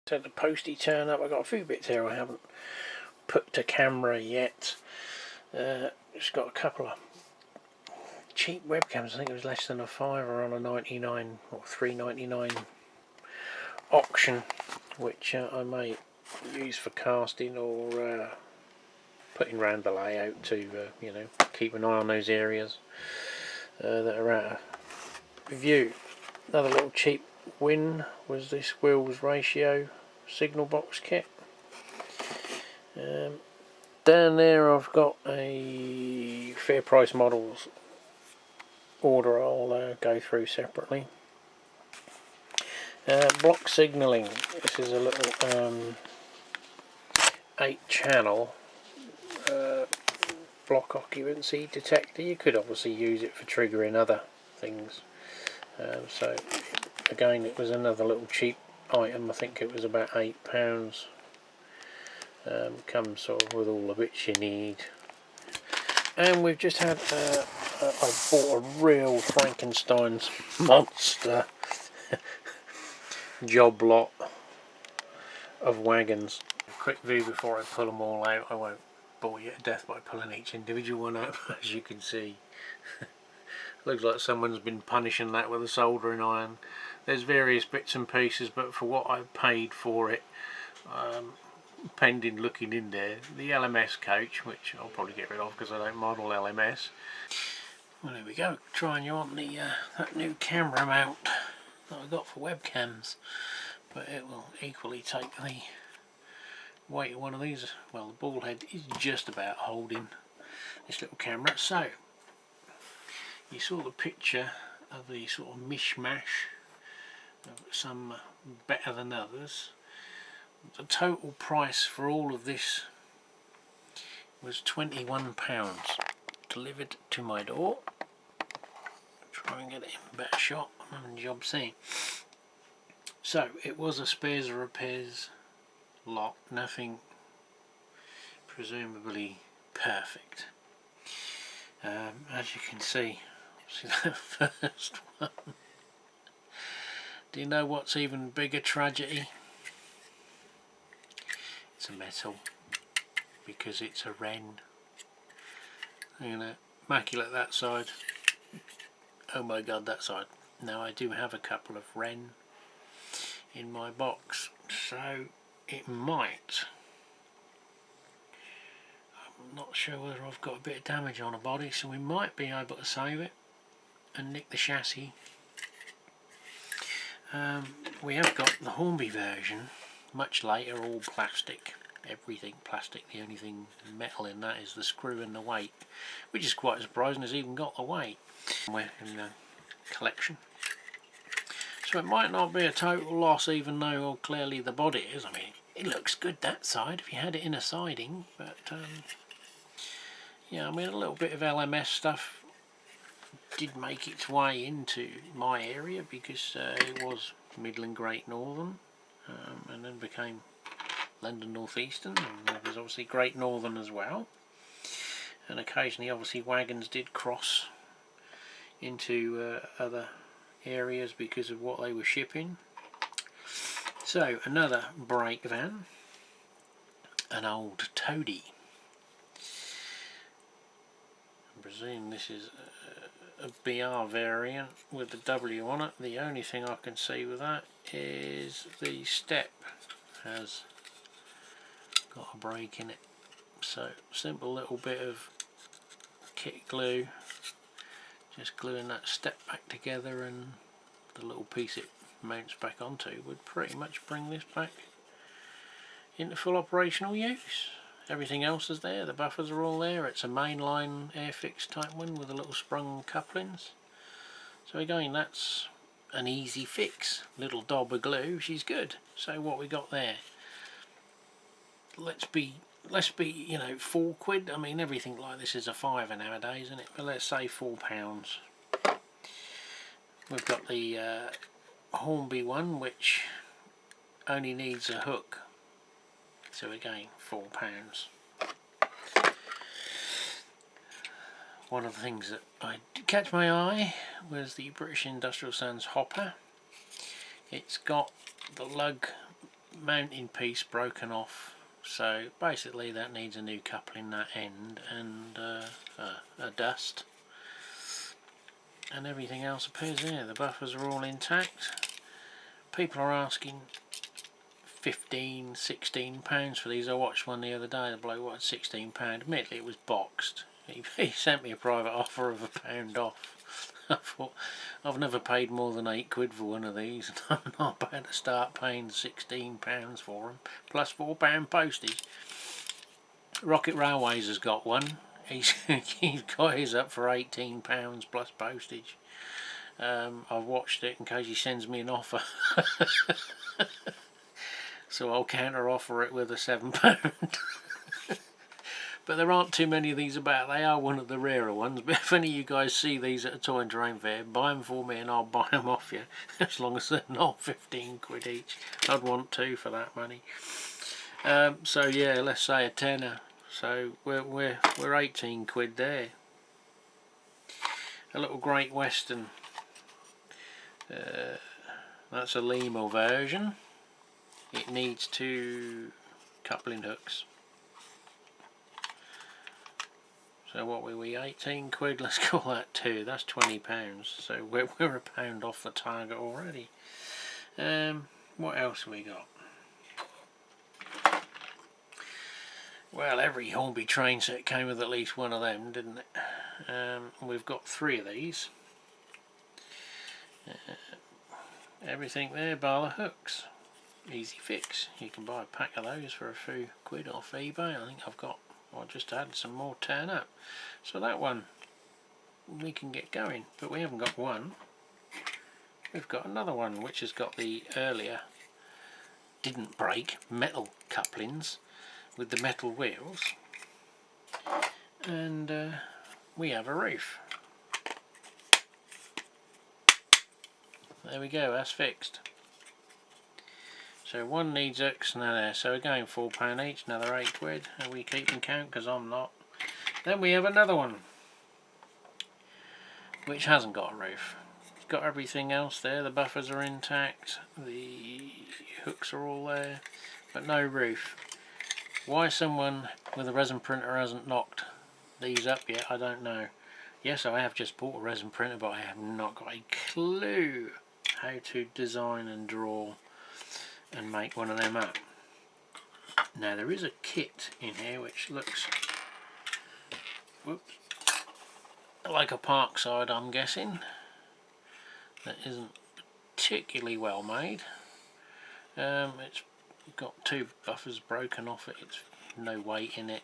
Had the postie turn up. I've got a few bits here I haven't put to camera yet. Just got a couple of cheap webcams. I think it was less than a £5 on a 99 or £3.99 auction, which I may use for casting or putting around the layout to you know, keep an eye on those areas that are out of view. Another little cheap win was this wheels ratio signal box kit. Down there I've got a fair price models order I'll go through separately. Block signalling. This is a little 8-channel block occupancy detector. You could obviously use it for triggering other things. So again, it was another little cheap item. I think it was about £8. Comes sort of with all the bits you need. And we've just had I bought a real Frankenstein's monster job lot of wagons. A quick view before I pull them all out. I won't bore you to death by pulling each individual one out, as you can see. Looks like someone's been punishing that with a soldering iron. There's various bits and pieces, but for what I paid for it, pending looking in there, the LMS coach, which I'll probably get rid of because I don't model LMS. Well, there we go, trying you on the that new camera mount that I got for webcams, but it will equally take the weight of one of these. Well, the ball head is just about holding this little camera. So you saw the picture of the sort of mishmash of some better than others. The total price for all of this was £21, delivered to my door. Try and get it in better shot. I'm having a job seeing. So it was a spares or repairs lot, nothing presumably perfect. As you can see that first one. Do you know what's even bigger tragedy? It's a metal, because it's a wren. You know, immaculate that side. Oh my god, that side. Now I do have a couple of wren in my box, so it might. I'm not sure whether I've got a bit of damage on a body, so we might be able to save it and nick the chassis. We have got the Hornby version, much later, all plastic, everything plastic. The only thing metal in that is the screw and the weight, which is quite surprising. It's even got the weight. We're in the collection, so it might not be a total loss, even though well, clearly the body is. I mean, it looks good that side if you had it in a siding, but yeah, I mean, a little bit of LMS stuff did make its way into my area because it was Midland Great Northern, and then became London North Eastern, and there was obviously Great Northern as well, and occasionally obviously wagons did cross into other areas because of what they were shipping. So another brake van, an old toady. I presume this is a BR variant with the W on it. The only thing I can see with that is the step has got a break in it. So simple little bit of kit glue, just gluing that step back together, and the little piece it mounts back onto would pretty much bring this back into full operational use. Everything else is there, the buffers are all there. It's a mainline airfix type one with a little sprung couplings. So again, that's an easy fix. Little daub of glue, she's good. So what we got there? Let's be you know, £4. I mean, everything like this is a fiver nowadays, isn't it? But let's say £4. We've got the Hornby one, which only needs a hook. So again, £4. One of the things that did catch my eye was the British Industrial Sands hopper. It's got the lug mounting piece broken off, so basically that needs a new coupling that end, and a dust, and everything else appears here. The buffers are all intact. People are asking £15–16 for these. I watched one the other day, the bloke wanted £16. Admittedly it was boxed. He sent me a private offer of £1 off. I thought, I've never paid more than £8 for one of these, and I'm not about to start paying £16 for them, plus £4 postage. Rocket Railways has got one. He's got his up for £18 plus postage. I've watched it in case he sends me an offer. So I'll counter offer it with a £7. But there aren't too many of these about. They are one of the rarer ones. But if any of you guys see these at a toy and terrain fair, buy them for me and I'll buy them off you. As long as they're not £15 each. I'd want 2 for that money. So yeah, let's say a tenner. So we're £18 there. A little Great Western. That's a Lima version. It needs 2 coupling hooks. So what were we, £18? Let's call that 2. That's £20. So we're £1 off the target already. What else have we got? Well, every Hornby train set came with at least one of them, didn't it? We've got 3 of these. Everything there bar the hooks. Easy fix. You can buy a pack of those for a few quid off eBay. I think I just had some more turn up. So that one we can get going, but we haven't got one. We've got another one which has got the earlier didn't break metal couplings with the metal wheels, and we have a roof. There we go, that's fixed. So one needs hooks now there, so again £4 each, another £8. Are we keeping count? Because I'm not. Then we have another one which hasn't got a roof. It's got everything else there, the buffers are intact, the hooks are all there, but no roof. Why someone with a resin printer hasn't knocked these up yet, I don't know. Yes, I have just bought a resin printer, but I have not got a clue how to design and draw and make one of them up. Now there is a kit in here which looks, whoops, like a Parkside, I'm guessing. That isn't particularly well made. It's got 2 buffers broken off it. It's no weight in it.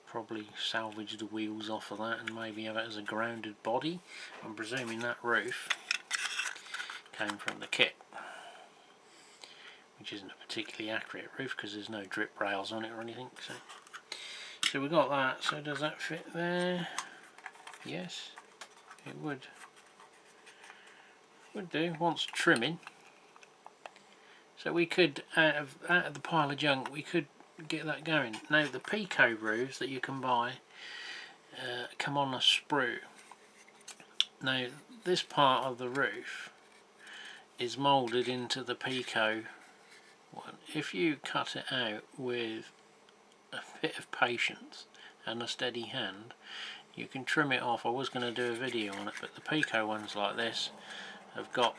Probably salvage the wheels off of that and maybe have it as a grounded body. I'm presuming that roof came from the kit, which isn't a particularly accurate roof because there's no drip rails on it or anything. So we got that. So does that fit there? Yes, it would. Would do. Wants trimming. So we could, out of the pile of junk, we could get that going. Now the Pico roofs that you can buy come on a sprue. Now this part of the roof is moulded into the Pico one. If you cut it out with a bit of patience and a steady hand, you can trim it off. I was going to do a video on it, but the Pico ones like this have got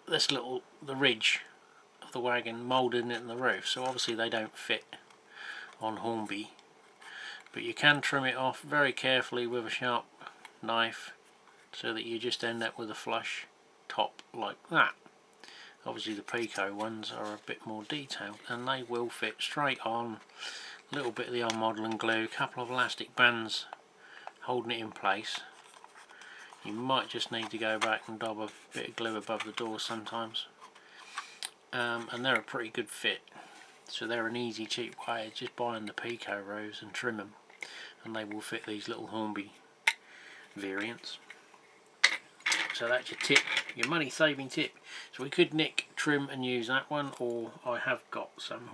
this the ridge of the wagon moulded in the roof, so obviously they don't fit on Hornby, but you can trim it off very carefully with a sharp knife so that you just end up with a flush top like that. Obviously the Pico ones are a bit more detailed and they will fit straight on. A little bit of the old modelling glue, a couple of elastic bands holding it in place. You might just need to go back and dab a bit of glue above the door sometimes. And they're a pretty good fit. So they're an easy, cheap way of just buying the Pico rows and trim them. And they will fit these little Hornby variants. So that's your tip, your money saving tip. So we could nick, trim and use that one, or I have got some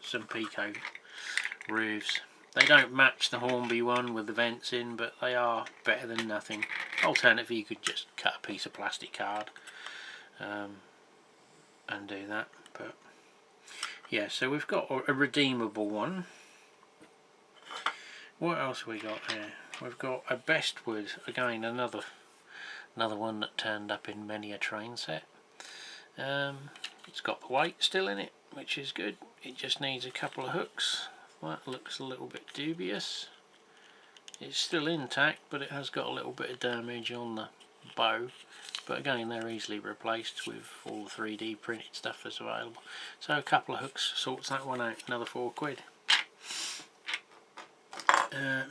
some Pico roofs. They don't match the Hornby one with the vents in, but they are better than nothing. Alternatively, you could just cut a piece of plastic card and do that. But yeah, so we've got a redeemable one. What else have we got here? We've got a Bestwood, again another one that turned up in many a train set. It's got the weight still in it, which is good. It just needs a couple of hooks. That looks a little bit dubious. It's still intact, but it has got a little bit of damage on the bow. But again, they're easily replaced with all the 3D printed stuff that's available. So a couple of hooks sorts that one out, another £4.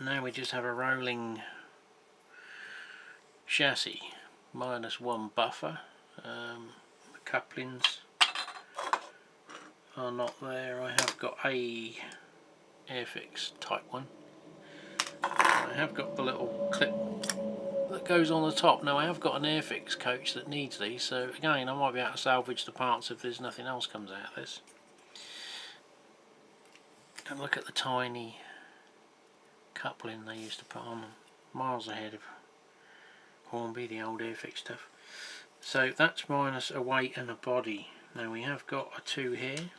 Now we just have a rolling chassis, -1 buffer. The couplings are not there. I have got a Airfix type one. I have got the little clip that goes on the top. Now I have got an Airfix coach that needs these, so again I might be able to salvage the parts if there's nothing else comes out of this. And look at the tiny coupling they used to put on them, miles ahead of Hornby, the old Airfix stuff. So that's minus a weight and a body. Now we have got a 2 here,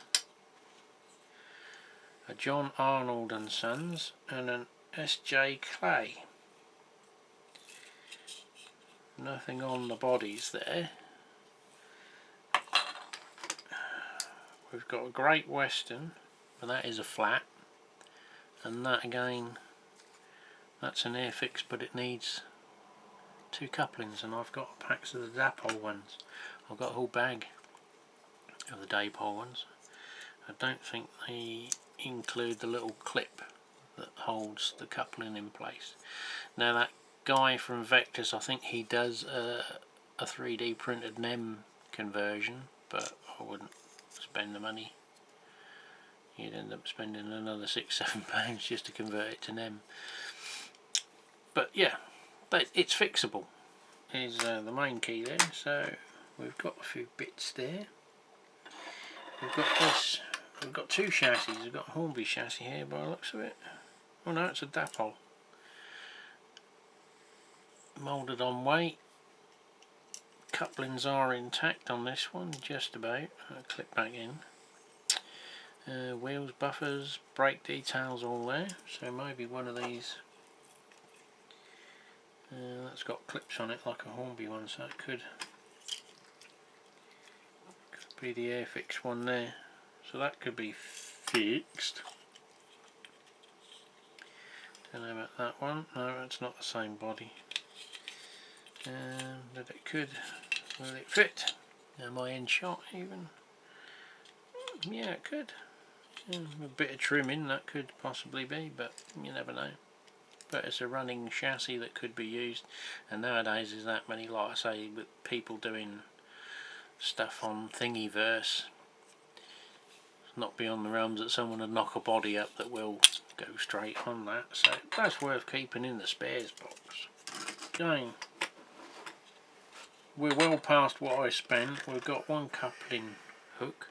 a John Arnold and Sons and an SJ Clay. Nothing on the bodies there. We've got a Great Western, but that is a flat, and that again, that's an Airfix, but it needs 2 couplings, and I've got packs of the Dapol ones. I've got a whole bag of the Dapol ones. I don't think they include the little clip that holds the coupling in place. Now that guy from Vectus, I think he does a 3D printed NEM conversion, but I wouldn't spend the money. You'd end up spending another £6-7 just to convert it to NEM. But yeah, but it's fixable is the main key there. So we've got a few bits there. We've got this. We've got 2 chassis. We've got a Hornby chassis here by the looks of it. Oh no, it's a Dapol. Moulded on weight. Couplings are intact on this one, just about. I'll clip back in. Wheels, buffers, brake details all there. So maybe one of these. That's got clips on it like a Hornby one, so it could be the Airfix one there. So that could be fixed. Don't know about that one. No, it's not the same body. But it could. Will it fit? Am I in shot even? Yeah, it could. A bit of trimming that could possibly be, but you never know. But it's a running chassis that could be used, and nowadays there's that many, like I say, with people doing stuff on Thingiverse. It's not beyond the realms that someone would knock a body up that will go straight on that, so that's worth keeping in the spares box. Again, we're well past what I spent. We've got one coupling hook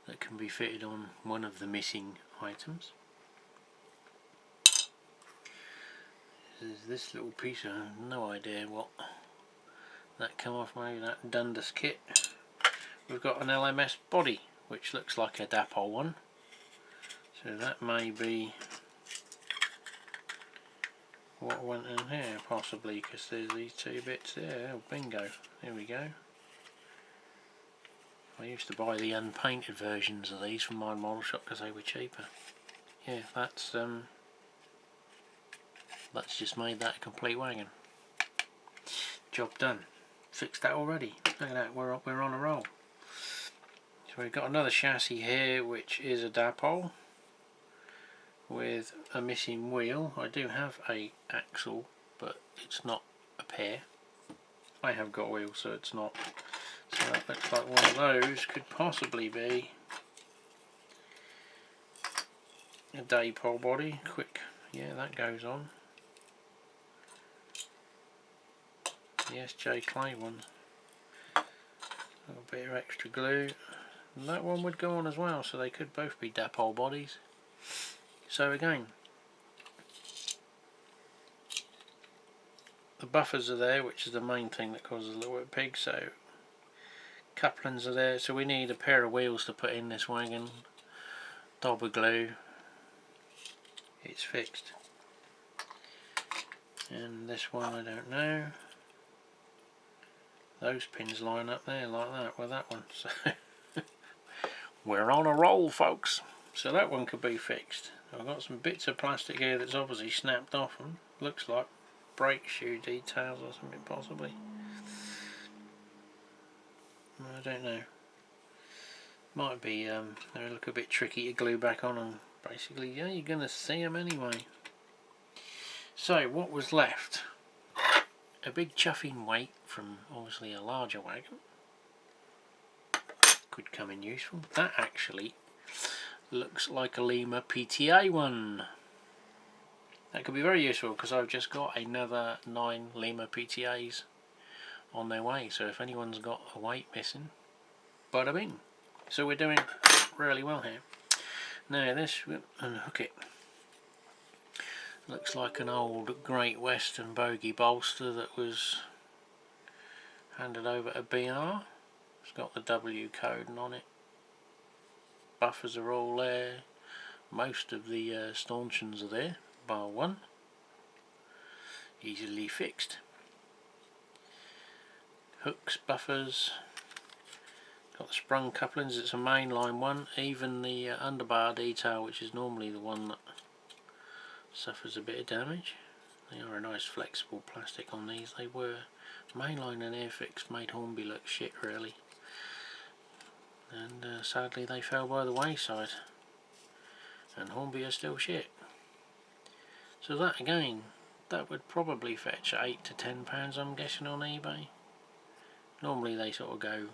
that can be fitted on one of the missing items. There's this little piece, I have no idea what that come off, maybe that Dundas kit. We've got an LMS body which looks like a Dapol one, so that may be what went in here possibly, because there's these 2 bits there. Oh, bingo, there we go. I used to buy the unpainted versions of these from my model shop because they were cheaper. Yeah, that's just made that a complete wagon. Job done. Fixed that already. Look at that, we're on a roll. So we've got another chassis here which is a Dapol with a missing wheel. I do have a axle, but it's not a pair. I have got wheels, so it's not. So that looks like one of those could possibly be a Dapol body. Quick, yeah, that goes on. The SJ Clay one. A little bit of extra glue. And that one would go on as well, so they could both be Dapol bodies. So again, the buffers are there, which is the main thing that causes a little bit of pig, so Couplings are there, so we need a pair of wheels to put in this wagon. Dob of glue. It's fixed. And this one I don't know. Those pins line up there like that with that one. So we're on a roll, folks. So that one could be fixed. I've got some bits of plastic here that's obviously snapped off and looks like brake shoe details or something possibly. I don't know. Might be, they look a bit tricky to glue back on, and basically, yeah, you're going to see them anyway. So what was left? A big chuffing weight from obviously a larger wagon. Could come in useful. That actually looks like a Lima PTA one. That could be very useful because I've just got another 9 Lima PTAs on their way. So if anyone's got a weight missing, bada bing. So we're doing really well here. Now this, unhook it. Looks like an old Great Western bogey bolster that was handed over to BR. It's got the W coding on it. Buffers are all there. Most of the stanchions are there, bar one. Easily fixed. Hooks, buffers. Got the sprung couplings. It's a mainline one. Even the underbar detail, which is normally the one that suffers a bit of damage. They are a nice flexible plastic on these. They were mainline and Airfix made Hornby look shit really, and sadly they fell by the wayside, and Hornby are still shit. So that again, that would probably fetch £8 to £10 I'm guessing on eBay. Normally they sort of go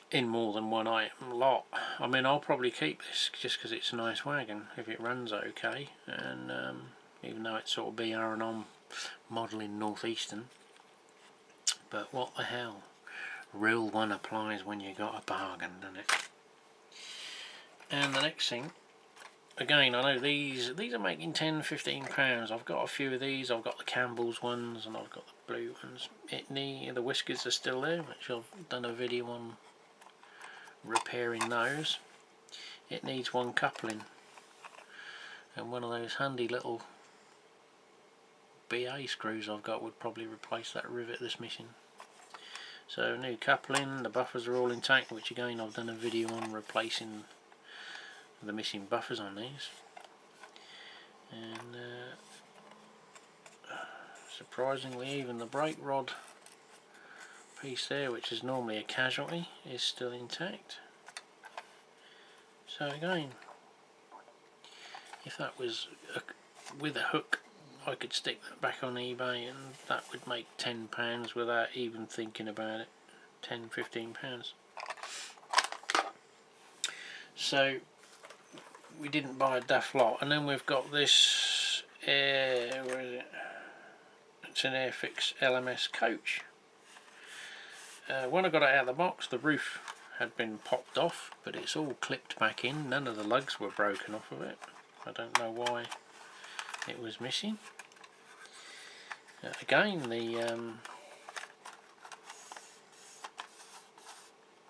in more than one item lot. I mean, I'll probably keep this just because it's a nice wagon if it runs okay, and even though it's sort of BR and on modelling Northeastern, but what the hell, rule one applies when you got a bargain, doesn't it? And the next thing, again, I know these are making £10–15. I've got a few of these. I've got the Campbell's ones and I've got the blue ones. The whiskers are still there, which I've done a video on repairing those. It needs one coupling, and one of those handy little BA screws I've got would probably replace that rivet that's missing. So new coupling, the buffers are all intact, which again I've done a video on replacing the missing buffers on these. And surprisingly, even the brake rod piece there, which is normally a casualty, is still intact. So again, if that was with a hook, I could stick that back on eBay and that would make £10 without even thinking about it. £10–15. So we didn't buy a daft lot. And then we've got this where is it? It's an Airfix LMS coach. When I got it out of the box, the roof had been popped off, but it's all clipped back in. None of the lugs were broken off of it. I don't know why it was missing. Again,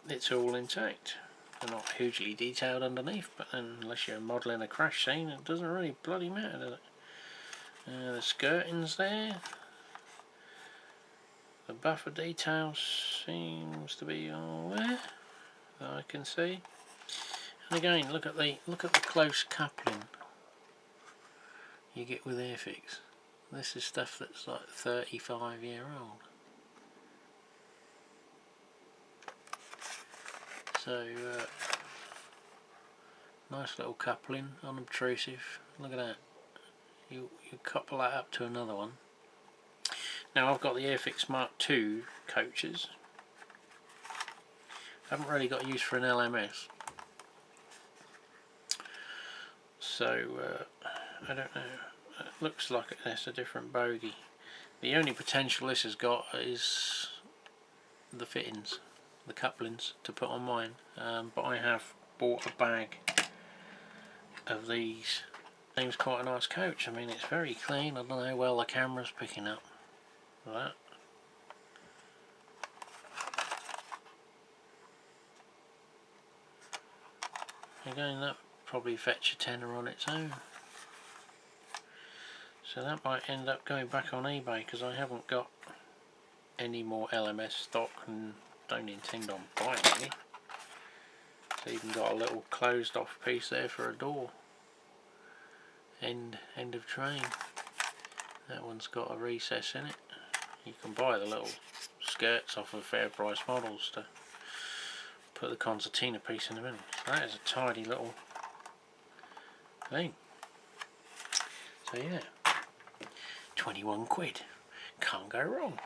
it's all intact. They're not hugely detailed underneath, but then unless you're modelling a crash scene, it doesn't really bloody matter, does it? The skirting's there. The buffer details seems to be all there that I can see. And again, look at the close coupling you get with Airfix. This is stuff that's like 35-year-old. So nice little coupling, unobtrusive. Look at that. You couple that up to another one. Now I've got the Airfix Mark II coaches. Haven't really got use for an LMS. So I don't know. It looks like it's a different bogey. The only potential this has got is the fittings, the couplings to put on mine. But I have bought a bag of these. Seems quite a nice coach. I mean, it's very clean. I don't know how well the camera's picking up that. Again, that would probably fetch a tenner on its own. So that might end up going back on eBay, because I haven't got any more LMS stock and don't intend on buying any. It's even got a little closed off piece there for a door. End of train. That one's got a recess in it. You can buy the little skirts off of fair price models to put the concertina piece in the middle. So that is a tidy little thing. So yeah, 21 quid. Can't go wrong.